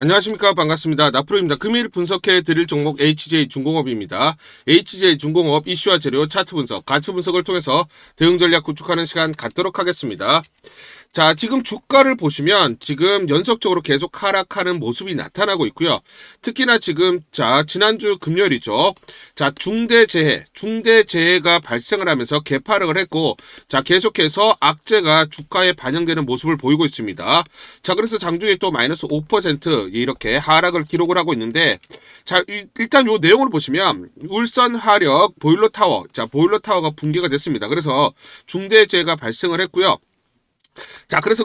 안녕하십니까. 반갑습니다. 나프로입니다. 금일 분석해 드릴 종목 HJ중공업입니다. HJ중공업 이슈와 재료 차트 분석, 가치 분석을 통해서 대응 전략 구축하는 시간 갖도록 하겠습니다. 자, 지금 주가를 보시면 지금 연속적으로 계속 하락하는 모습이 나타나고 있고요. 특히나 지금 지난주 금요일이죠. 중대재해가 발생을 하면서 개파락을 했고, 계속해서 악재가 주가에 반영되는 모습을 보이고 있습니다. 자, 그래서 장중에 또 마이너스 5% 이렇게 하락을 기록을 하고 있는데, 일단 요 내용을 보시면 울산 화력 보일러타워가 붕괴가 됐습니다. 그래서 중대재해가 발생을 했고요. 그래서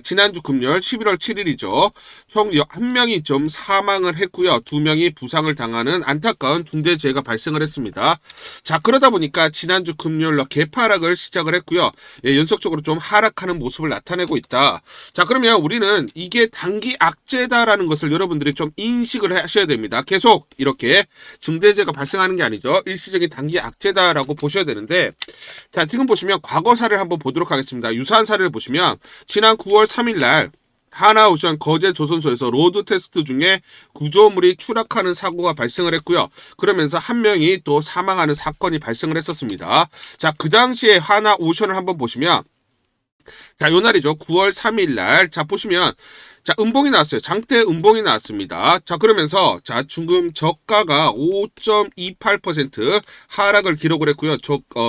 지난주 금요일 11월 7일이죠. 총 1명이 좀 사망을 했고요. 2명이 부상을 당하는 안타까운 중대재해가 발생을 했습니다. 그러다 보니까 지난주 금요일로 개파락을 시작을 했고요. 연속적으로 좀 하락하는 모습을 나타내고 있다. 그러면 우리는 이게 단기 악재다라는 것을 여러분들이 좀 인식을 하셔야 됩니다. 계속 이렇게 중대재해가 발생하는 게 아니죠. 일시적인 단기 악재다라고 보셔야 되는데, 지금 보시면 과거 사례를 한번 보도록 하겠습니다. 유사한 사례를 보시면 지난 9월 3일 날 하나오션 거제 조선소에서 로드 테스트 중에 구조물이 추락하는 사고가 발생을 했고요. 그러면서 한 명이 또 사망하는 사건이 발생을 했었습니다. 그 당시에 하나오션을 한번 보시면 요 날이죠. 9월 3일 날 보시면 음봉이 나왔어요. 장대 음봉이 나왔습니다. 그러면서 지금 저가가 5.28% 하락을 기록을 했고요.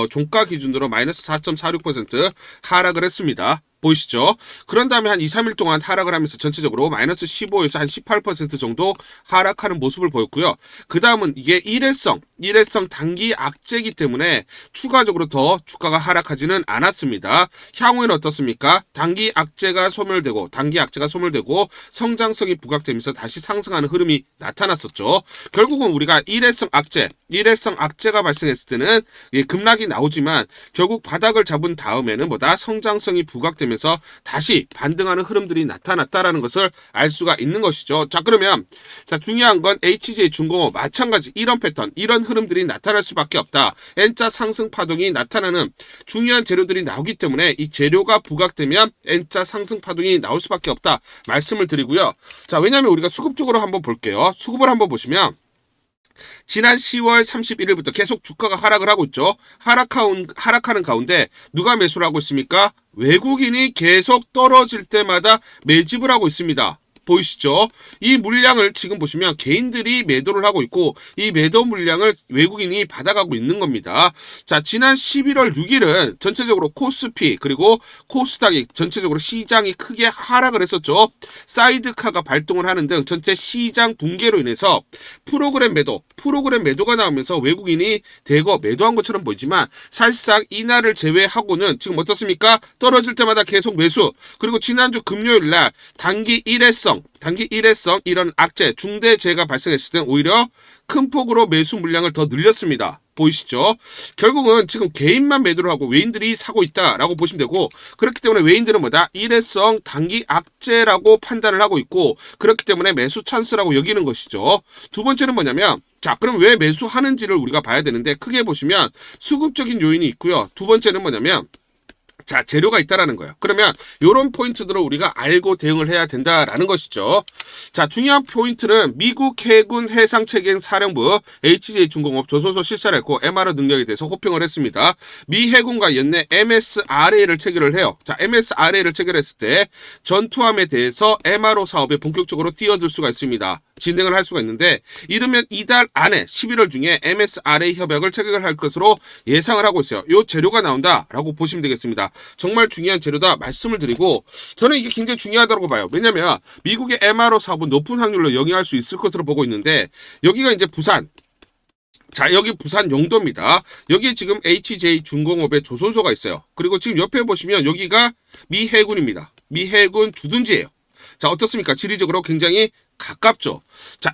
종가 기준으로 마이너스 4.46% 하락을 했습니다. 보이시죠? 그런 다음에 한 2, 3일 동안 하락을 하면서 전체적으로 마이너스 15에서 한 18% 정도 하락하는 모습을 보였고요. 그 다음은 이게 일회성 단기 악재이기 때문에 추가적으로 더 주가가 하락하지는 않았습니다. 향후에는 어떻습니까? 단기 악재가 소멸되고 성장성이 부각되면서 다시 상승하는 흐름이 나타났었죠. 결국은 우리가 일회성 악재가 발생했을 때는 급락이 나오지만 결국 바닥을 잡은 다음에는 성장성이 부각되면서 다시 반등하는 흐름들이 나타났다라는 것을 알 수가 있는 것이죠. 그러면 중요한 건 HJ중공업 마찬가지 이런 패턴, 이런 흐름들이 나타날 수밖에 없다. N자 상승 파동이 나타나는 중요한 재료들이 나오기 때문에 이 재료가 부각되면 N자 상승 파동이 나올 수밖에 없다 말씀을 드리고요. 왜냐하면 우리가 수급 쪽으로 한번 볼게요. 수급을 한번 보시면 지난 10월 31일부터 계속 주가가 하락을 하고 있죠. 하락하는 가운데 누가 매수를 하고 있습니까? 외국인이 계속 떨어질 때마다 매집을 하고 있습니다. 보이시죠? 이 물량을 지금 보시면 개인들이 매도를 하고 있고 이 매도 물량을 외국인이 받아가고 있는 겁니다. 지난 11월 6일은 전체적으로 코스피 그리고 코스닥이 전체적으로 시장이 크게 하락을 했었죠. 사이드카가 발동을 하는 등 전체 시장 붕괴로 인해서 프로그램 매도가 나오면서 외국인이 대거 매도한 것처럼 보이지만 사실상 이날을 제외하고는 지금 어떻습니까? 떨어질 때마다 계속 매수. 그리고 지난주 금요일 날 단기 일회성 이런 악재, 중대재해가 발생했을 때는 오히려 큰 폭으로 매수 물량을 더 늘렸습니다. 보이시죠? 결국은 지금 개인만 매도를 하고 외인들이 사고 있다라고 보시면 되고, 그렇기 때문에 외인들은 일회성 단기 악재라고 판단을 하고 있고, 그렇기 때문에 매수 찬스라고 여기는 것이죠. 두 번째는 뭐냐면 그럼 왜 매수하는지를 우리가 봐야 되는데, 크게 보시면 수급적인 요인이 있고요. 두 번째는 뭐냐면 재료가 있다라는 거예요. 그러면 이런 포인트들을 우리가 알고 대응을 해야 된다라는 것이죠. 중요한 포인트는 미국 해군 해상체계행 사령부 HJ중공업 조선소 실사를 했고 MRO 능력에 대해서 호평을 했습니다. 미 해군과 연내 MSRA를 체결을 해요. MSRA를 체결했을 때 전투함에 대해서 MRO 사업에 본격적으로 뛰어들 수가 있습니다. 진행을 할 수가 있는데, 이르면 이달 안에 11월 중에 MSRA 협약을 체결할 것으로 예상을 하고 있어요. 이 재료가 나온다라고 보시면 되겠습니다. 정말 중요한 재료다 말씀을 드리고, 저는 이게 굉장히 중요하다고 봐요. 왜냐면 미국의 MRO 사업은 높은 확률로 영위할 수 있을 것으로 보고 있는데, 여기가 이제 부산, 여기 부산 용도입니다. 여기 지금 HJ중공업의 조선소가 있어요. 그리고 지금 옆에 보시면 여기가 미 해군입니다. 미 해군 주둔지예요. 어떻습니까? 지리적으로 굉장히 가깝죠.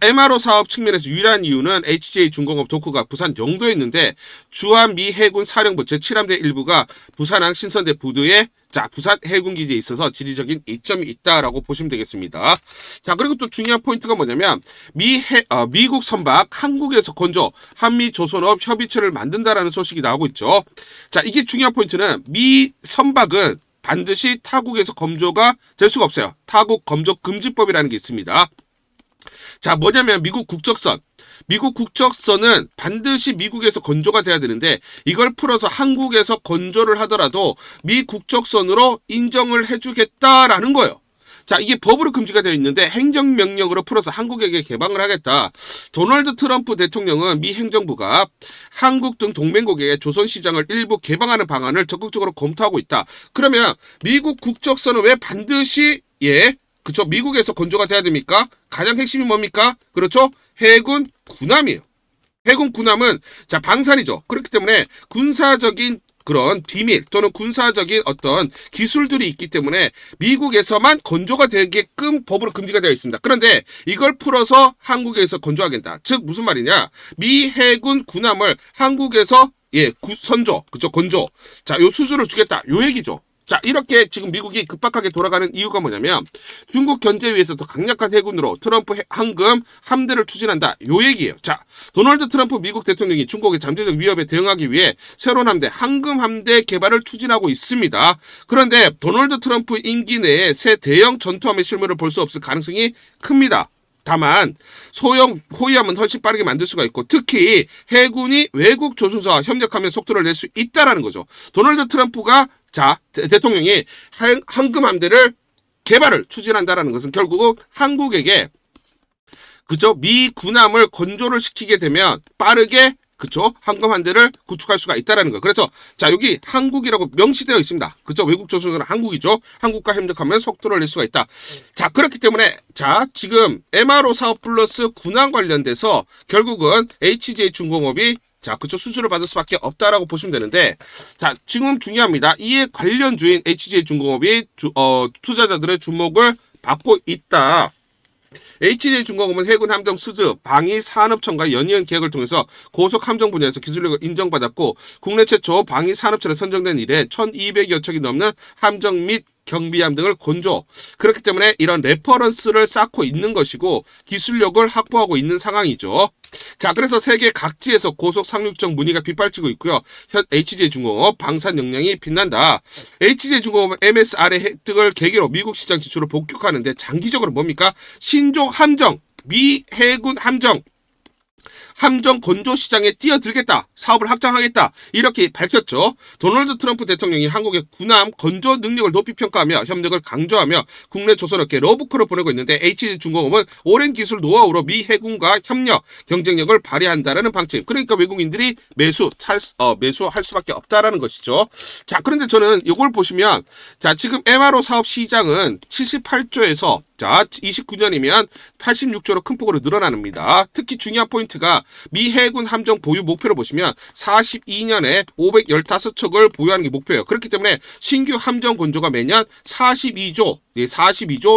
MRO 사업 측면에서 유일한 이유는 HJ중공업 도크가 부산 영도에 있는데, 주한 미 해군 사령부 제7함대 일부가 부산항 신선대 부두에 부산 해군기지에 있어서 지리적인 이점이 있다라고 보시면 되겠습니다. 그리고 또 중요한 포인트가 뭐냐면 미국 선박 한국에서 건조 한미 조선업 협의체를 만든다라는 소식이 나오고 있죠. 이게 중요한 포인트는 미 선박은 반드시 타국에서 검조가 될 수가 없어요. 타국 검조 금지법이라는 게 있습니다. 자, 뭐냐면 미국 국적선. 미국 국적선은 반드시 미국에서 건조가 돼야 되는데 이걸 풀어서 한국에서 건조를 하더라도 미 국적선으로 인정을 해주겠다라는 거예요. 자, 이게 법으로 금지가 되어 있는데 행정명령으로 풀어서 한국에게 개방을 하겠다. 도널드 트럼프 대통령은 미 행정부가 한국 등 동맹국에 조선시장을 일부 개방하는 방안을 적극적으로 검토하고 있다. 그러면 미국 국적선은 왜 반드시 그쵸, 미국에서 건조가 돼야 됩니까? 가장 핵심이 뭡니까? 그렇죠, 해군 군함이에요. 해군 군함은 자 방산이죠. 그렇기 때문에 군사적인 그런 비밀 또는 군사적인 어떤 기술들이 있기 때문에 미국에서만 건조가 되게끔 법으로 금지가 되어 있습니다. 그런데 이걸 풀어서 한국에서 건조하겠다. 즉 무슨 말이냐? 미 해군 군함을 한국에서 선조, 그죠, 건조. 자, 요 수준을 주겠다. 요 얘기죠. 자, 이렇게 지금 미국이 급박하게 돌아가는 이유가 뭐냐면 중국 견제에 위해서 더 강력한 해군으로 트럼프 황금 함대를 추진한다. 요 얘기예요. 자, 도널드 트럼프 미국 대통령이 중국의 잠재적 위협에 대응하기 위해 새로운 함대, 황금 함대 개발을 추진하고 있습니다. 그런데 도널드 트럼프 임기 내에 새 대형 전투함의 실물을 볼 수 없을 가능성이 큽니다. 다만 소형 호위함은 훨씬 빠르게 만들 수가 있고 특히 해군이 외국 조준사와 협력하면 속도를 낼 수 있다라는 거죠. 도널드 트럼프가 대통령이 황금함대를 개발을 추진한다라는 것은 결국 한국에게 그죠, 미 군함을 건조를 시키게 되면 빠르게 그쵸, 황금함대를 구축할 수가 있다라는 거예요. 그래서 자, 여기 한국이라고 명시되어 있습니다. 그쵸, 외국 조선은 한국이죠. 한국과 협력하면 속도를 낼 수가 있다. 자, 그렇기 때문에 자, 지금 MRO 사업 플러스 군함 관련돼서 결국은 HJ중공업이 자, 그쵸, 수주를 받을 수밖에 없다라고 보시면 되는데, 자, 지금 중요합니다. 이에 관련주인 HJ중공업이 투자자들의 주목을 받고 있다. HJ중공업은 해군 함정 수주 방위 산업청과 연이은 계획을 통해서 고속 함정 분야에서 기술력을 인정받았고 국내 최초 방위 산업청에 선정된 이래 1,200여 척이 넘는 함정 및 경비함 등을 건조. 그렇기 때문에 이런 레퍼런스를 쌓고 있는 것이고 기술력을 확보하고 있는 상황이죠. 자, 그래서 세계 각지에서 고속 상륙정 문의가 빗발치고 있고요. 현 HJ중공업 방산 역량이 빛난다. HJ중공업은 MSR의 획득을 계기로 미국 시장 진출을 본격화하는데 장기적으로 뭡니까? 신종 함정, 미 해군 함정 건조 시장에 뛰어들겠다. 사업을 확장하겠다. 이렇게 밝혔죠. 도널드 트럼프 대통령이 한국의 군함 건조 능력을 높이 평가하며 협력을 강조하며 국내 조선업계 러브콜을 보내고 있는데 HJ중공업은 오랜 기술 노하우로 미 해군과 협력, 경쟁력을 발휘한다라는 방침. 그러니까 외국인들이 매수할 수밖에 없다라는 것이죠. 자, 그런데 저는 이걸 보시면 자, 지금 MRO 사업 시장은 78조에서 자, 29년이면 86조로 큰 폭으로 늘어납니다. 특히 중요한 포인트가 미 해군 함정 보유 목표를 보시면 42년에 515척을 보유하는 게 목표예요. 그렇기 때문에 신규 함정 건조가 매년 42조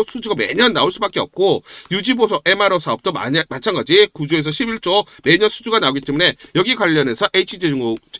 수주가 매년 나올 수밖에 없고 유지보수 MRO 사업도 마찬가지 9조에서 11조 매년 수주가 나오기 때문에 여기 관련해서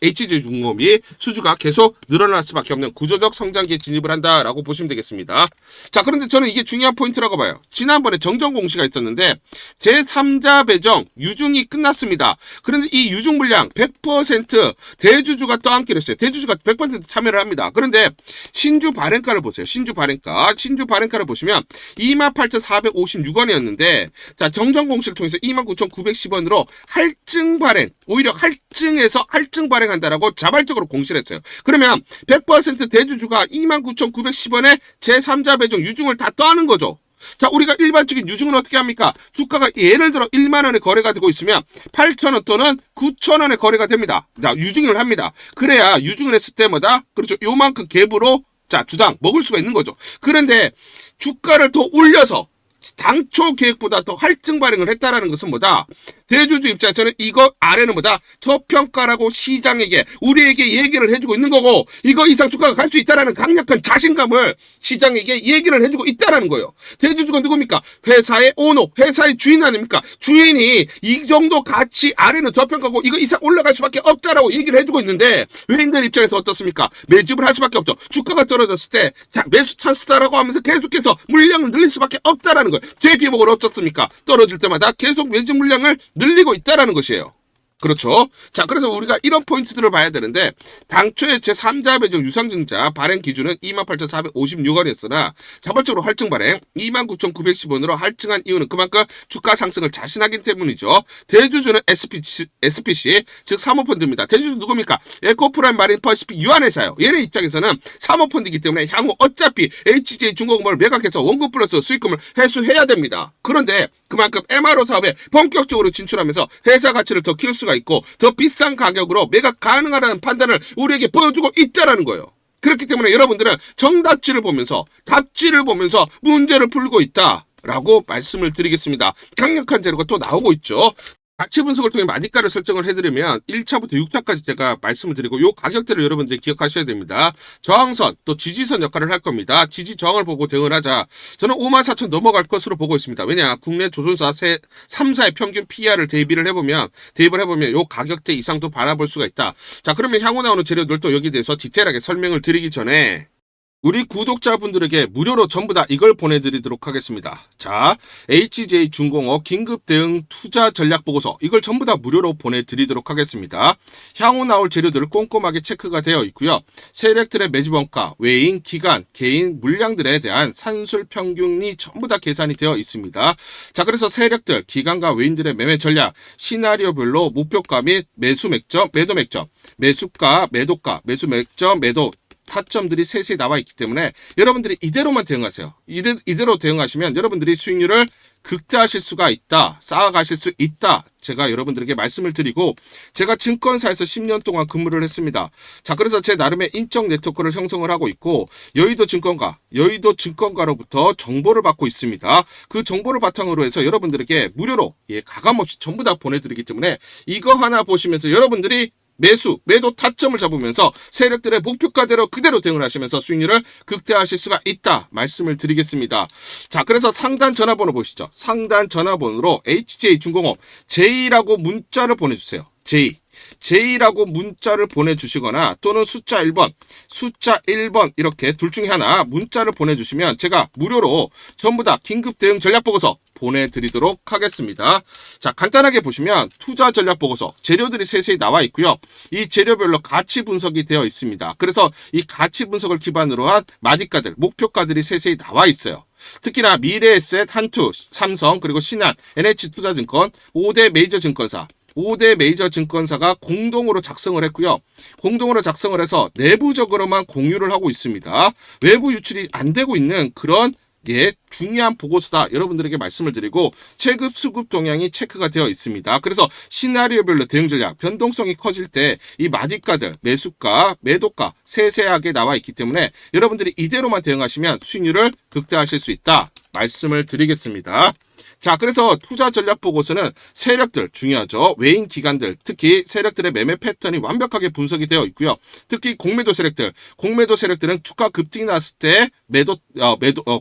HJ중공업이 수주가 계속 늘어날 수밖에 없는 구조적 성장기에 진입을 한다라고 보시면 되겠습니다. 자, 그런데 저는 이게 중요한 포인트라고 봐요. 지난번에 정정 공시가 있었는데 제3자 배정 유중이 끝났습니다. 그런데 이 유중 물량 100% 대주주가 떠안기로 했어요. 대주주가 100% 참여를 합니다. 그런데 신주 발행가를 보세요. 신주 발행가를 보시면 28,456원이었는데 자, 정정 공시를 통해서 29,910원으로 할증 발행, 오히려 할증 발행한다라고 자발적으로 공시를 했어요. 그러면 100% 대주주가 29,910원에 제3자 배정 유중을 다 떠안은 거죠. 자, 우리가 일반적인 유중은 어떻게 합니까? 주가가 예를 들어 1만원에 거래가 되고 있으면 8,000원 또는 9,000원에 거래가 됩니다. 자, 유중을 합니다. 그래야 유중을 했을 때마다 그렇죠, 요만큼 갭으로 자, 주당 먹을 수가 있는 거죠. 그런데 주가를 더 올려서 당초 계획보다 더 할증 발행을 했다라는 것은 뭐다? 대주주 입장에서는 이거 아래는 뭐다? 저평가라고 시장에게 우리에게 얘기를 해주고 있는 거고 이거 이상 주가가 갈 수 있다라는 강력한 자신감을 시장에게 얘기를 해주고 있다라는 거예요. 대주주가 누굽니까? 회사의 오너, 회사의 주인 아닙니까? 주인이 이 정도 가치 아래는 저평가고 이거 이상 올라갈 수밖에 없다라고 얘기를 해주고 있는데 외인들 입장에서 어떻습니까? 매집을 할 수밖에 없죠. 주가가 떨어졌을 때 자, 매수 찬스다라고 하면서 계속해서 물량을 늘릴 수밖에 없다라는 거예요. JP복은 어떻습니까? 떨어질 때마다 계속 매집 물량을 늘리고 있다라는 것이에요. 그렇죠. 자, 그래서 우리가 이런 포인트들을 봐야 되는데 당초에 제3자 배정 유상증자 발행 기준은 28,456원이었으나 자발적으로 할증 발행 29,910원으로 할증한 이유는 그만큼 주가 상승을 자신하기 때문이죠. 대주주는 SPC 즉 사모펀드입니다. 대주주 누굽니까? 에코프라임 마린 퍼시픽 유한회사요. 얘네 입장에서는 사모펀드이기 때문에 향후 어차피 HJ중공업을 매각해서 원금 플러스 수익금을 회수해야 됩니다. 그런데 그만큼 MRO 사업에 본격적으로 진출하면서 회사 가치를 더 키울 수가 있고 더 비싼 가격으로 매각 가능하다는 판단을 우리에게 보여주고 있다라는 거예요. 그렇기 때문에 여러분들은 정답지를 보면서 답지를 보면서 문제를 풀고 있다라고 말씀을 드리겠습니다. 강력한 재료가 또 나오고 있죠. 가치 분석을 통해 마디가를 설정을 해드리면 1차부터 6차까지 제가 말씀을 드리고 요 가격대를 여러분들이 기억하셔야 됩니다. 저항선 또 지지선 역할을 할 겁니다. 지지 저항을 보고 대응을 하자. 저는 54,000 넘어갈 것으로 보고 있습니다. 왜냐 국내 조선사 3사의 평균 PER을 대입을 해보면 요 가격대 이상도 바라볼 수가 있다. 자, 그러면 향후 나오는 재료들 또 여기에 대해서 디테일하게 설명을 드리기 전에 우리 구독자분들에게 무료로 전부 다 이걸 보내드리도록 하겠습니다. 자, HJ중공업 긴급대응 투자 전략 보고서 이걸 전부 다 무료로 보내드리도록 하겠습니다. 향후 나올 재료들 꼼꼼하게 체크가 되어 있고요. 세력들의 매집원가, 외인, 기간, 개인, 물량들에 대한 산술 평균이 전부 다 계산이 되어 있습니다. 자, 그래서 세력들, 기간과 외인들의 매매 전략, 시나리오별로 목표가 및 매수 맥점, 매도 맥점, 매수가, 매도가, 매수 맥점, 매도 타점들이 세세히 나와 있기 때문에 여러분들이 이대로만 대응하세요. 이대로 대응하시면 여러분들이 수익률을 극대화하실 수가 있다. 쌓아가실 수 있다. 제가 여러분들에게 말씀을 드리고 제가 증권사에서 10년 동안 근무를 했습니다. 자, 그래서 제 나름의 인적 네트워크를 형성을 하고 있고 여의도 증권가로부터 정보를 받고 있습니다. 그 정보를 바탕으로 해서 여러분들에게 무료로 가감없이 전부 다 보내드리기 때문에 이거 하나 보시면서 여러분들이 매수, 매도 타점을 잡으면서 세력들의 목표가대로 그대로 대응을 하시면서 수익률을 극대화하실 수가 있다 말씀을 드리겠습니다. 자, 그래서 상단 전화번호 보시죠. 상단 전화번호로 HJ중공업 J라고 문자를 보내주세요. J라고 문자를 보내주시거나 또는 숫자 1번 이렇게 둘 중에 하나 문자를 보내주시면 제가 무료로 전부 다 긴급 대응 전략 보고서 보내드리도록 하겠습니다. 자, 간단하게 보시면 투자 전략 보고서 재료들이 세세히 나와 있고요. 이 재료별로 가치 분석이 되어 있습니다. 그래서 이 가치 분석을 기반으로 한 마디가들, 목표가들이 세세히 나와 있어요. 특히나 미래에셋, 한투, 삼성, 그리고 신한, NH투자증권, 5대 메이저 증권사가 공동으로 작성을 했고요. 공동으로 작성을 해서 내부적으로만 공유를 하고 있습니다. 외부 유출이 안 되고 있는 그런 중요한 보고서다 여러분들에게 말씀을 드리고 체급 수급 동향이 체크가 되어 있습니다. 그래서 시나리오별로 대응 전략 변동성이 커질 때 이 마디가들 매수가 매도가 세세하게 나와 있기 때문에 여러분들이 이대로만 대응하시면 수익률을 극대화하실 수 있다 말씀을 드리겠습니다. 자, 그래서 투자 전략 보고서는 세력들 중요하죠. 외인 기관들, 특히 세력들의 매매 패턴이 완벽하게 분석이 되어 있고요. 특히 공매도 세력들은 주가 급등이 났을 때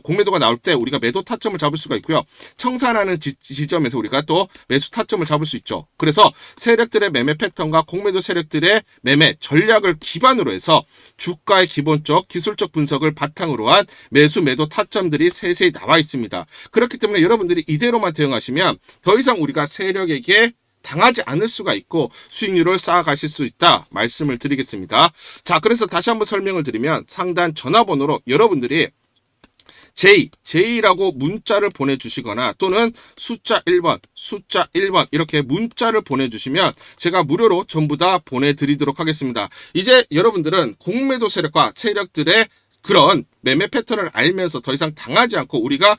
공매도가 나올 때 우리가 매도 타점을 잡을 수가 있고요. 청산하는 지점에서 우리가 또 매수 타점을 잡을 수 있죠. 그래서 세력들의 매매 패턴과 공매도 세력들의 매매 전략을 기반으로 해서 주가의 기본적 기술적 분석을 바탕으로 한 매수 매도 타점들이 세세히 나와 있습니다. 그렇기 때문에 여러분들이 이대로만 대응하시면 더 이상 우리가 세력에게 당하지 않을 수가 있고 수익률을 쌓아가실 수 있다 말씀을 드리겠습니다. 자, 그래서 다시 한번 설명을 드리면 상단 전화번호로 여러분들이 J라고 문자를 보내주시거나 또는 숫자 1번 이렇게 문자를 보내주시면 제가 무료로 전부 다 보내드리도록 하겠습니다. 이제 여러분들은 공매도 세력과 세력들의 그런 매매 패턴을 알면서 더 이상 당하지 않고 우리가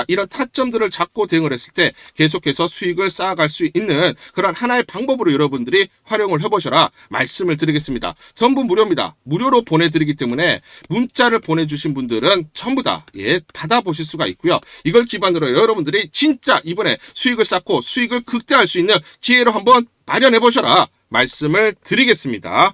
이런 타점들을 잡고 대응을 했을 때 계속해서 수익을 쌓아갈 수 있는 그런 하나의 방법으로 여러분들이 활용을 해보셔라 말씀을 드리겠습니다. 전부 무료입니다. 무료로 보내드리기 때문에 문자를 보내주신 분들은 전부 다 받아보실 수가 있고요. 이걸 기반으로 여러분들이 진짜 이번에 수익을 쌓고 수익을 극대화할 수 있는 기회로 한번 마련해보셔라 말씀을 드리겠습니다.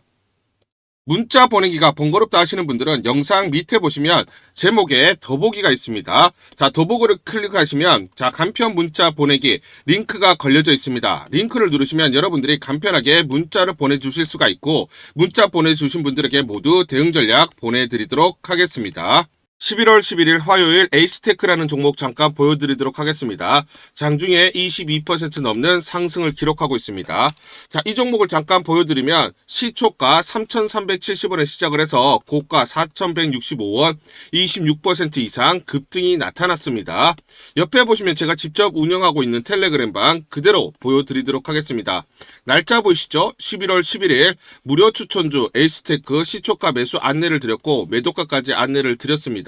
문자 보내기가 번거롭다 하시는 분들은 영상 밑에 보시면 제목에 더보기가 있습니다. 자, 더보기를 클릭하시면 간편 문자 보내기 링크가 걸려져 있습니다. 링크를 누르시면 여러분들이 간편하게 문자를 보내주실 수가 있고 문자 보내주신 분들에게 모두 대응 전략 보내드리도록 하겠습니다. 11월 11일 화요일 에이스테크라는 종목 잠깐 보여드리도록 하겠습니다. 장중에 22% 넘는 상승을 기록하고 있습니다. 자, 이 종목을 잠깐 보여드리면 시초가 3,370원에 시작을 해서 고가 4,165원, 26% 이상 급등이 나타났습니다. 옆에 보시면 제가 직접 운영하고 있는 텔레그램방 그대로 보여드리도록 하겠습니다. 날짜 보이시죠? 11월 11일 무료 추천주 에이스테크 시초가 매수 안내를 드렸고 매도가까지 안내를 드렸습니다.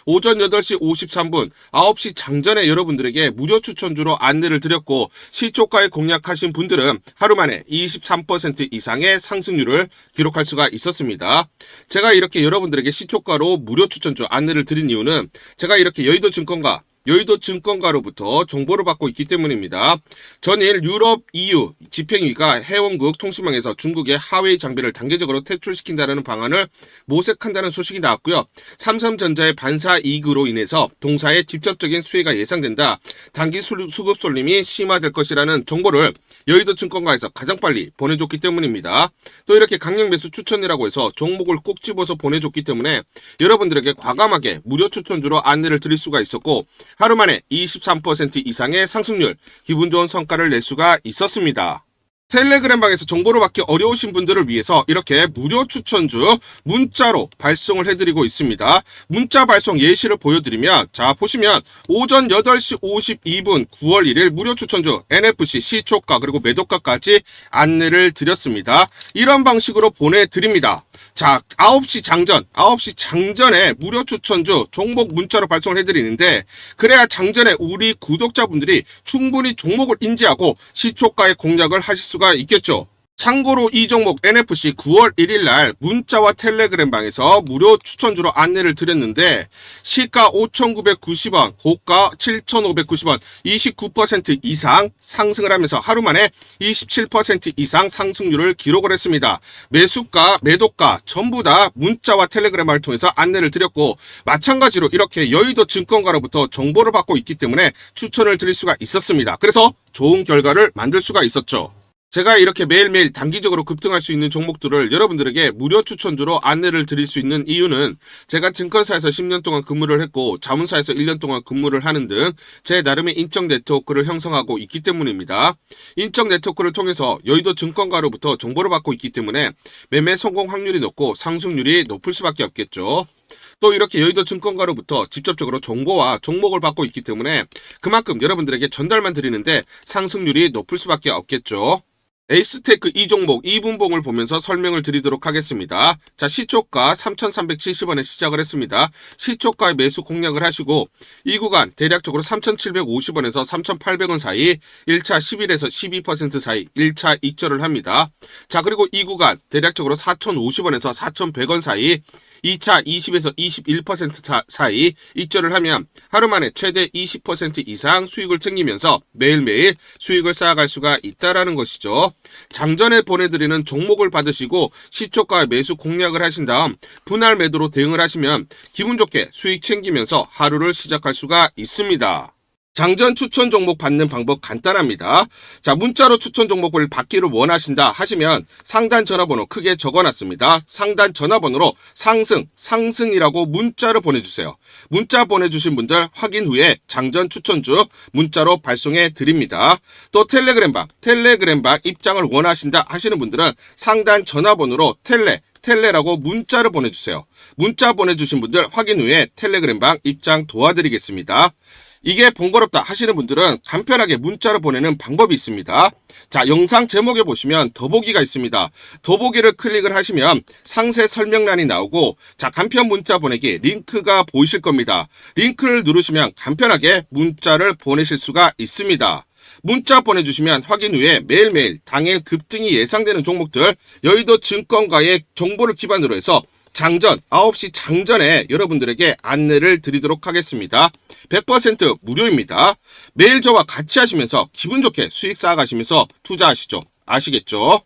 오전 8시 53분 9시 장전에 여러분들에게 무료 추천주로 안내를 드렸고 시초가에 공략하신 분들은 하루 만에 23% 이상의 상승률을 기록할 수가 있었습니다. 제가 이렇게 여러분들에게 시초가로 무료 추천주 안내를 드린 이유는 제가 이렇게 여의도 증권가로부터 정보를 받고 있기 때문입니다. 전일 유럽 EU 집행위가 해원국 통신망에서 중국의 하웨이 장비를 단계적으로 퇴출시킨다는 방안을 모색한다는 소식이 나왔고요. 삼성전자의 반사 이익으로 인해서 동사의 직접적인 수혜가 예상된다. 단기 수급 쏠림이 심화될 것이라는 정보를 여의도 증권가에서 가장 빨리 보내줬기 때문입니다. 또 이렇게 강력 매수 추천이라고 해서 종목을 꼭 집어서 보내줬기 때문에 여러분들에게 과감하게 무료 추천주로 안내를 드릴 수가 있었고 하루 만에 23% 이상의 상승률, 기분 좋은 성과를 낼 수가 있었습니다. 텔레그램방에서 정보를 받기 어려우신 분들을 위해서 이렇게 무료 추천주 문자로 발송을 해드리고 있습니다. 문자 발송 예시를 보여드리면 자 보시면 오전 8시 52분 9월 1일 무료 추천주 NFC 시초가 그리고 매도가까지 안내를 드렸습니다. 이런 방식으로 보내드립니다. 자 9시 장전에 무료 추천주 종목 문자로 발송을 해드리는데 그래야 장전에 우리 구독자분들이 충분히 종목을 인지하고 시초가의 공략을 하실 수가 있겠죠. 참고로 이 종목 NFC 9월 1일 날 문자와 텔레그램방에서 무료 추천주로 안내를 드렸는데 시가 5,990원, 고가 7,590원, 29% 이상 상승을 하면서 하루 만에 27% 이상 상승률을 기록을 했습니다. 매수가, 매도가 전부 다 문자와 텔레그램을 통해서 안내를 드렸고 마찬가지로 이렇게 여의도 증권가로부터 정보를 받고 있기 때문에 추천을 드릴 수가 있었습니다. 그래서 좋은 결과를 만들 수가 있었죠. 제가 이렇게 매일매일 단기적으로 급등할 수 있는 종목들을 여러분들에게 무료 추천주로 안내를 드릴 수 있는 이유는 제가 증권사에서 10년 동안 근무를 했고 자문사에서 1년 동안 근무를 하는 등 제 나름의 인적 네트워크를 형성하고 있기 때문입니다. 인적 네트워크를 통해서 여의도 증권가로부터 정보를 받고 있기 때문에 매매 성공 확률이 높고 상승률이 높을 수밖에 없겠죠. 또 이렇게 여의도 증권가로부터 직접적으로 정보와 종목을 받고 있기 때문에 그만큼 여러분들에게 전달만 드리는데 상승률이 높을 수밖에 없겠죠. 에이스테크 이 종목 2분봉을 보면서 설명을 드리도록 하겠습니다. 자, 시초가 3,370원에 시작을 했습니다. 시초가에 매수 공략을 하시고 이 구간 대략적으로 3,750원에서 3,800원 사이 1차 11에서 12% 사이 1차 익절을 합니다. 자, 그리고 이 구간 대략적으로 4,050원에서 4,100원 사이 2차 20에서 21% 사이 익절을 하면 하루 만에 최대 20% 이상 수익을 챙기면서 매일매일 수익을 쌓아갈 수가 있다라는 것이죠. 장전에 보내드리는 종목을 받으시고 시초가 매수 공략을 하신 다음 분할 매도로 대응을 하시면 기분 좋게 수익 챙기면서 하루를 시작할 수가 있습니다. 장전 추천 종목 받는 방법 간단합니다. 자, 문자로 추천 종목을 받기를 원하신다 하시면 상단 전화번호 크게 적어놨습니다. 상단 전화번호로 상승이라고 문자를 보내주세요. 문자 보내주신 분들 확인 후에 장전 추천주 문자로 발송해 드립니다. 또 텔레그램방 입장을 원하신다 하시는 분들은 상단 전화번호로 텔레라고 문자를 보내주세요. 문자 보내주신 분들 확인 후에 텔레그램방 입장 도와드리겠습니다. 이게 번거롭다 하시는 분들은 간편하게 문자로 보내는 방법이 있습니다. 자, 영상 제목에 보시면 더보기가 있습니다. 더보기를 클릭을 하시면 상세 설명란이 나오고 자, 간편 문자 보내기 링크가 보이실 겁니다. 링크를 누르시면 간편하게 문자를 보내실 수가 있습니다. 문자 보내주시면 확인 후에 매일매일 당일 급등이 예상되는 종목들 여의도 증권가의 정보를 기반으로 해서 9시 장전에 여러분들에게 안내를 드리도록 하겠습니다. 100% 무료입니다. 매일 저와 같이 하시면서 기분 좋게 수익 쌓아가시면서 투자하시죠. 아시겠죠?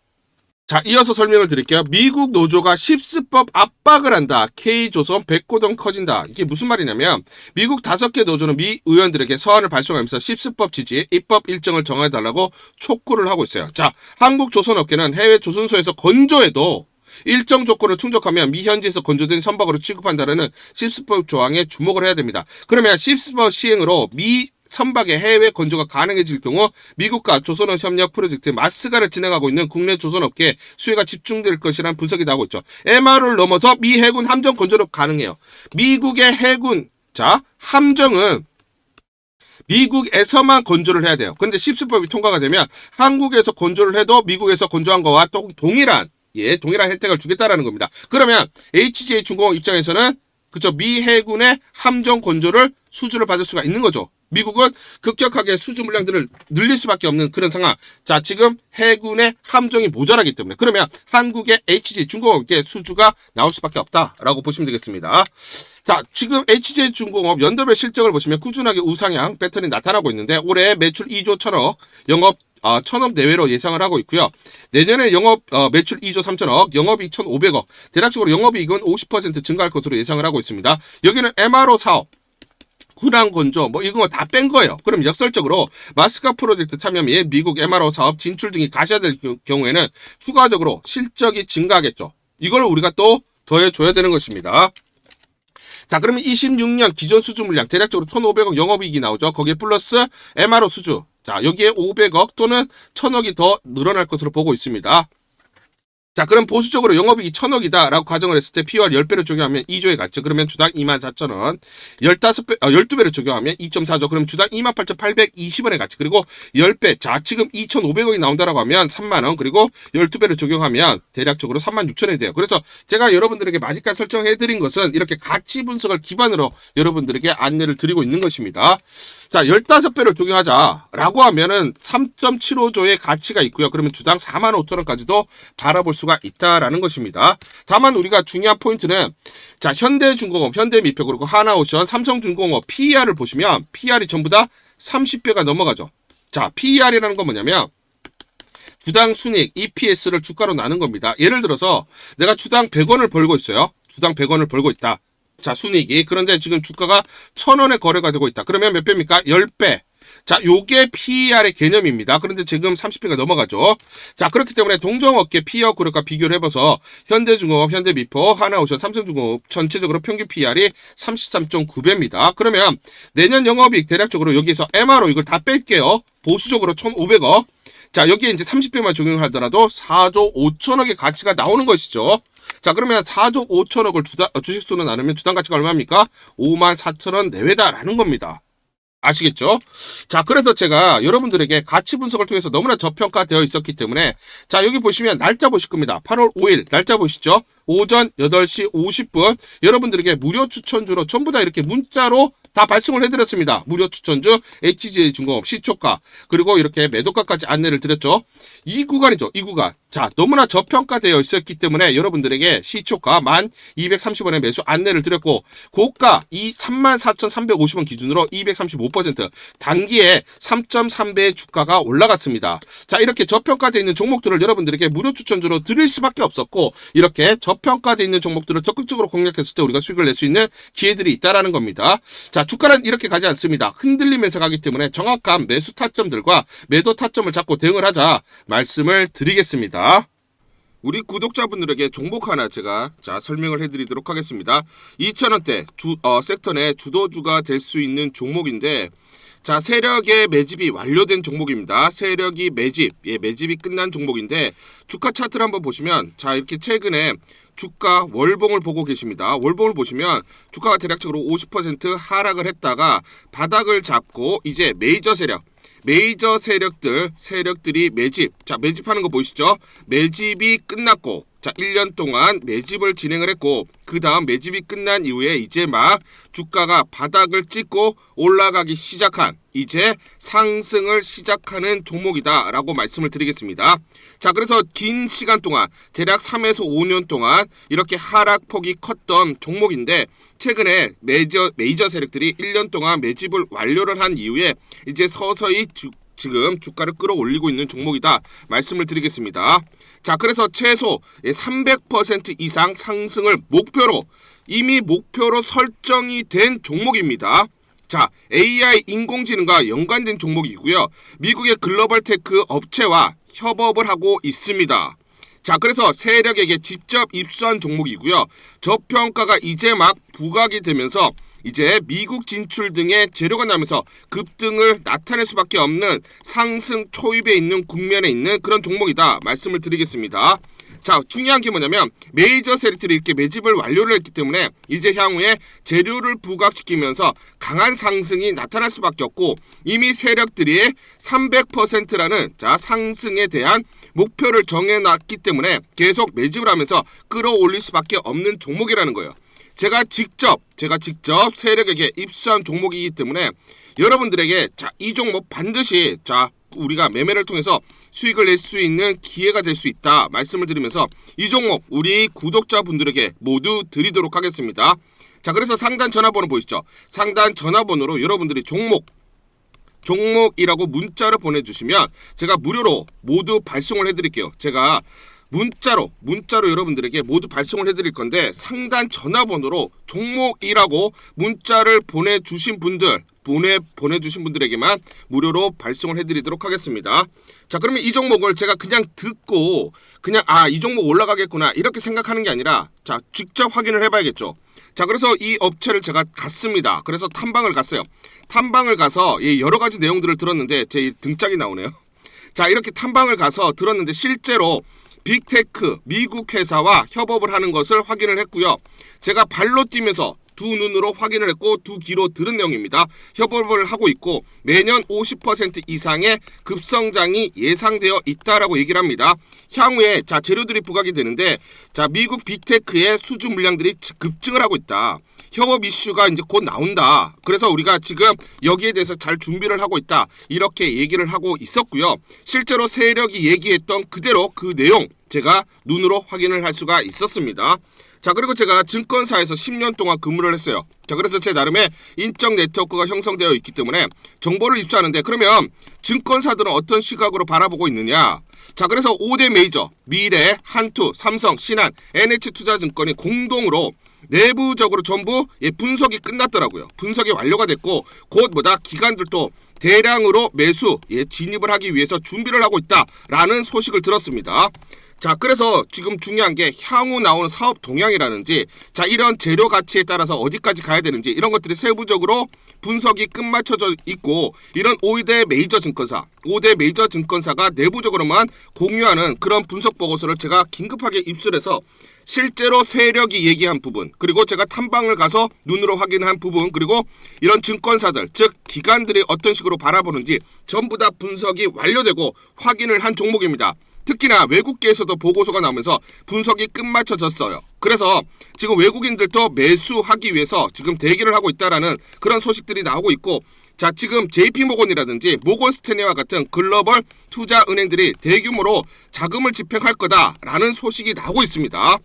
자, 이어서 설명을 드릴게요. 미국 노조가 십수법 압박을 한다. K조선 백고동 커진다. 이게 무슨 말이냐면 미국 5개 노조는 미 의원들에게 서한을 발송하면서 십수법 지지, 입법 일정을 정해달라고 촉구를 하고 있어요. 자, 한국 조선업계는 해외 조선소에서 건조해도 일정 조건을 충족하면 미 현지에서 건조된 선박으로 취급한다는 십스법 조항에 주목을 해야 됩니다. 그러면 십스법 시행으로 미 선박의 해외 건조가 가능해질 경우 미국과 조선업 협력 프로젝트 마스가를 진행하고 있는 국내 조선업계 수혜가 집중될 것이라는 분석이 나오고 있죠. MR을 넘어서 미 해군 함정 건조로 가능해요. 미국의 해군 함정은 미국에서만 건조를 해야 돼요. 근데 십수법이 통과가 되면 한국에서 건조를 해도 미국에서 건조한 거와 또 동일한 혜택을 주겠다라는 겁니다. 그러면 HJ 중공업 입장에서는 그쵸, 미 해군의 함정 건조를 수주를 받을 수가 있는 거죠. 미국은 급격하게 수주 물량들을 늘릴 수밖에 없는 그런 상황. 자, 지금 해군의 함정이 모자라기 때문에 그러면 한국의 HJ 중공업계 수주가 나올 수밖에 없다라고 보시면 되겠습니다. 자, 지금 HJ 중공업 연도별 실적을 보시면 꾸준하게 우상향 패턴이 나타나고 있는데 올해 매출 2조 1천억, 영업 1,000억 내외로 예상을 하고 있고요. 내년에 영업 매출 2조 3천억, 영업이익 1,500억, 대략적으로 영업이익은 50% 증가할 것으로 예상을 하고 있습니다. 여기는 MRO 사업, 군항 건조 이거 다 뺀 거예요. 그럼 역설적으로 마스카 프로젝트 참여 및 미국 MRO 사업 진출 등이 가셔야될 경우에는 추가적으로 실적이 증가하겠죠. 이걸 우리가 또 더해줘야 되는 것입니다. 자, 그러면 26년 기존 수주 물량 대략적으로 1,500억 영업이익이 나오죠. 거기에 플러스 MRO 수주. 자, 여기에 500억 또는 1,000억이 더 늘어날 것으로 보고 있습니다. 자, 그럼 보수적으로 영업이익이 1,000억이다 라고 가정을 했을 때 POR 10배로 적용하면 2조에 갔죠. 그러면 주당 24,000원. 12배로 적용하면 2.4조. 그럼 주당 28,820원에 갔지. 그리고 10배. 자, 지금 2,500억이 나온다라고 하면 3만원. 그리고 12배로 적용하면 대략적으로 36,000원이 돼요. 그래서 제가 여러분들에게 많이까지 설정해드린 것은 이렇게 가치 분석을 기반으로 여러분들에게 안내를 드리고 있는 것입니다. 자, 15배로 적용하자라고 하면은 3.75조의 가치가 있고요. 그러면 주당 45,000원까지도 바라볼 수가 있다라는 것입니다. 다만 우리가 중요한 포인트는 자, 현대중공업, 현대미표 그리고 하나오션, 삼성중공업 PER을 보시면 PER이 전부 다 30배가 넘어가죠. 자, PER이라는 건 뭐냐면 주당 순이익, EPS를 주가로 나눈 겁니다. 예를 들어서 내가 주당 100원을 벌고 있어요. 주당 100원을 벌고 있다. 자, 순이익이. 그런데 지금 주가가 1,000원에 거래가 되고 있다. 그러면 몇 배입니까? 10배. 자, 요게 PER의 개념입니다. 그런데 지금 30배가 넘어가죠. 자, 그렇기 때문에 동종업계 PER 그룹과 비교를 해봐서 현대중공업, 현대미포, 하나오션, 삼성중공업 전체적으로 평균 PER이 33.9배입니다. 그러면 내년 영업이익 대략적으로 여기에서 MRO 이걸 다 뺄게요. 보수적으로 1,500억. 자, 여기에 이제 30배만 적용하더라도 4조 5천억의 가치가 나오는 것이죠. 자, 그러면 4조 5천억을 주식수로 나누면 주당 가치가 얼마입니까? 54,000원 내외다라는 겁니다. 아시겠죠? 자, 그래서 제가 여러분들에게 가치 분석을 통해서 너무나 저평가되어 있었기 때문에 자, 여기 보시면 날짜 보실 겁니다. 8월 5일 날짜 보시죠. 오전 8시 50분 여러분들에게 무료 추천주로 전부 다 이렇게 문자로 다 발송을 해드렸습니다. 무료 추천주 HJ 중공업 시초가 그리고 이렇게 매도가까지 안내를 드렸죠. 이 구간이죠. 이 구간. 자, 너무나 저평가되어 있었기 때문에 여러분들에게 시초가 1,230원의 매수 안내를 드렸고 고가 이 34,350원 기준으로 235% 단기에 3.3배의 주가가 올라갔습니다. 자, 이렇게 저평가되어 있는 종목들을 여러분들에게 무료 추천주로 드릴 수밖에 없었고 이렇게 저평가되어 있는 종목들을 적극적으로 공략했을 때 우리가 수익을 낼 수 있는 기회들이 있다라는 겁니다. 자, 주가는 이렇게 가지 않습니다. 흔들리면서 가기 때문에 정확한 매수 타점들과 매도 타점을 잡고 대응을 하자 말씀을 드리겠습니다. 우리 구독자분들에게 종목 하나 제가 설명을 해드리도록 하겠습니다. 2,000원대 섹터 내 주도주가 될 수 있는 종목인데 자, 세력의 매집이 완료된 종목입니다. 세력이 매집이 끝난 종목인데 주가 차트를 한번 보시면 자, 이렇게 최근에 주가 월봉을 보고 계십니다. 월봉을 보시면 주가가 대략적으로 50% 하락을 했다가 바닥을 잡고 이제 메이저 세력들이 매집하는 거 보이시죠? 매집이 끝났고 자, 1년 동안 매집을 진행을 했고 그 다음 매집이 끝난 이후에 이제 막 주가가 바닥을 찍고 올라가기 시작한 이제 상승을 시작하는 종목이다 라고 말씀을 드리겠습니다. 자, 그래서 긴 시간 동안 대략 3에서 5년 동안 이렇게 하락폭이 컸던 종목인데 최근에 메이저 세력들이 1년 동안 매집을 완료를 한 이후에 이제 서서히 지금 주가를 끌어올리고 있는 종목이다 말씀을 드리겠습니다. 자, 그래서 최소 300% 이상 상승을 이미 목표로 설정이 된 종목입니다. 자, AI 인공지능과 연관된 종목이고요. 미국의 글로벌 테크 업체와 협업을 하고 있습니다. 자, 그래서 세력에게 직접 입수한 종목이고요. 저평가가 이제 막 부각이 되면서 이제 미국 진출 등의 재료가 나면서 급등을 나타낼 수밖에 없는 상승 초입에 있는 국면에 있는 그런 종목이다 말씀을 드리겠습니다. 자, 중요한 게 뭐냐면 메이저 세력들이 이렇게 매집을 완료를 했기 때문에 이제 향후에 재료를 부각시키면서 강한 상승이 나타날 수밖에 없고, 이미 세력들이 300%라는 자 상승에 대한 목표를 정해놨기 때문에 계속 매집을 하면서 끌어올릴 수밖에 없는 종목이라는 거예요. 제가 직접 세력에게 입수한 종목이기 때문에 여러분들에게 자, 이 종목 반드시 자 우리가 매매를 통해서 수익을 낼 수 있는 기회가 될 수 있다 말씀을 드리면서 이 종목 우리 구독자분들에게 모두 드리도록 하겠습니다. 자, 그래서 상단 전화번호 보이시죠? 상단 전화번호로 여러분들이 종목이라고 문자를 보내주시면 제가 무료로 모두 발송을 해드릴게요. 제가 문자로 여러분들에게 모두 발송을 해드릴 건데, 상단 전화번호로 종목이라고 문자를 보내주신 분들에게만 무료로 발송을 해드리도록 하겠습니다. 자, 그러면 이 종목을 제가 그냥 듣고 그냥 이 종목 올라가겠구나 이렇게 생각하는 게 아니라 자 직접 확인을 해봐야겠죠. 자, 그래서 이 업체를 제가 갔습니다. 그래서 탐방을 갔어요. 탐방을 가서 여러 가지 내용들을 들었는데 제 등짝이 나오네요. 자, 이렇게 탐방을 가서 들었는데 실제로 빅테크 미국 회사와 협업을 하는 것을 확인을 했고요. 제가 발로 뛰면서 두 눈으로 확인을 했고 두 귀로 들은 내용입니다. 협업을 하고 있고 매년 50% 이상의 급성장이 예상되어 있다라고 얘기를 합니다. 향후에 자 재료들이 부각이 되는데 자 미국 빅테크의 수주 물량들이 급증을 하고 있다. 협업 이슈가 이제 곧 나온다. 그래서 우리가 지금 여기에 대해서 잘 준비를 하고 있다. 이렇게 얘기를 하고 있었고요. 실제로 세력이 얘기했던 그대로 그 내용 제가 눈으로 확인을 할 수가 있었습니다. 자, 그리고 제가 증권사에서 10년 동안 근무를 했어요. 자, 그래서 제 나름의 인적 네트워크가 형성되어 있기 때문에 정보를 입수하는데, 그러면 증권사들은 어떤 시각으로 바라보고 있느냐? 자, 그래서 5대 메이저 미래, 한투, 삼성, 신한, NH투자증권이 공동으로 내부적으로 전부 분석이 끝났더라고요. 분석이 완료가 됐고 곧 기관들도 대량으로 매수 진입을 하기 위해서 준비를 하고 있다라는 소식을 들었습니다. 자, 그래서 지금 중요한 게 향후 나오는 사업 동향이라든지 자 이런 재료 가치에 따라서 어디까지 가야 되는지 이런 것들이 세부적으로 분석이 끝마쳐져 있고, 이런 5대 메이저 증권사가 내부적으로만 공유하는 그런 분석 보고서를 제가 긴급하게 입수해서 실제로 세력이 얘기한 부분, 그리고 제가 탐방을 가서 눈으로 확인한 부분, 그리고 이런 증권사들 즉 기관들이 어떤 식으로 바라보는지 전부 다 분석이 완료되고 확인을 한 종목입니다. 특히나 외국계에서도 보고서가 나오면서 분석이 끝마쳐졌어요. 그래서 지금 외국인들도 매수하기 위해서 지금 대기를 하고 있다라는 그런 소식들이 나오고 있고, 자 지금 JP모건이라든지 모건스탠리와 같은 글로벌 투자 은행들이 대규모로 자금을 집행할 거다라는 소식이 나오고 있습니다.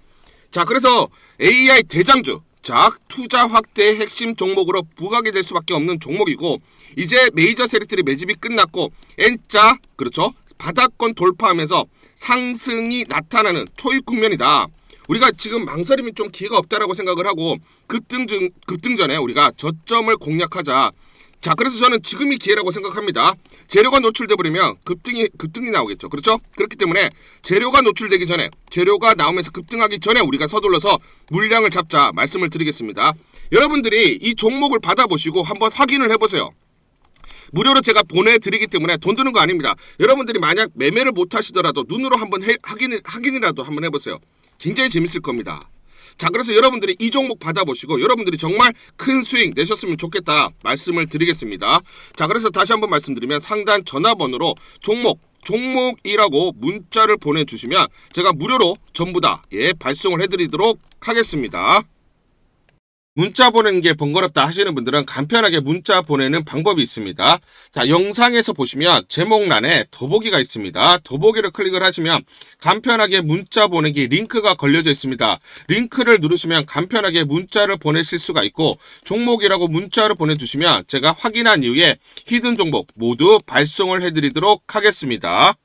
자, 그래서 AI 대장주 자 투자 확대의 핵심 종목으로 부각이 될 수밖에 없는 종목이고, 이제 메이저 세력들이 매집이 끝났고 N자 그렇죠 바닥권 돌파하면서 상승이 나타나는 초입 국면이다. 우리가 지금 망설임이 좀 기회가 없다라고 생각을 하고 급등 전에 우리가 저점을 공략하자. 자, 그래서 저는 지금이 기회라고 생각합니다. 재료가 노출돼 버리면 급등이 나오겠죠. 그렇죠? 그렇기 때문에 재료가 노출되기 전에, 재료가 나오면서 급등하기 전에 우리가 서둘러서 물량을 잡자 말씀을 드리겠습니다. 여러분들이 이 종목을 받아보시고 한번 확인을 해보세요. 무료로 제가 보내드리기 때문에 돈 드는 거 아닙니다. 여러분들이 만약 매매를 못 하시더라도 눈으로 한번 확인이라도 한번 해보세요. 굉장히 재밌을 겁니다. 자, 그래서 여러분들이 이 종목 받아보시고 여러분들이 정말 큰 수익 내셨으면 좋겠다 말씀을 드리겠습니다. 자, 그래서 다시 한번 말씀드리면 상단 전화번호로 종목이라고 문자를 보내주시면 제가 무료로 전부 다 발송을 해드리도록 하겠습니다. 문자 보내는 게 번거롭다 하시는 분들은 간편하게 문자 보내는 방법이 있습니다. 자, 영상에서 보시면 제목란에 더보기가 있습니다. 더보기를 클릭을 하시면 간편하게 문자 보내기 링크가 걸려져 있습니다. 링크를 누르시면 간편하게 문자를 보내실 수가 있고, 종목이라고 문자를 보내주시면 제가 확인한 이후에 히든 종목 모두 발송을 해드리도록 하겠습니다.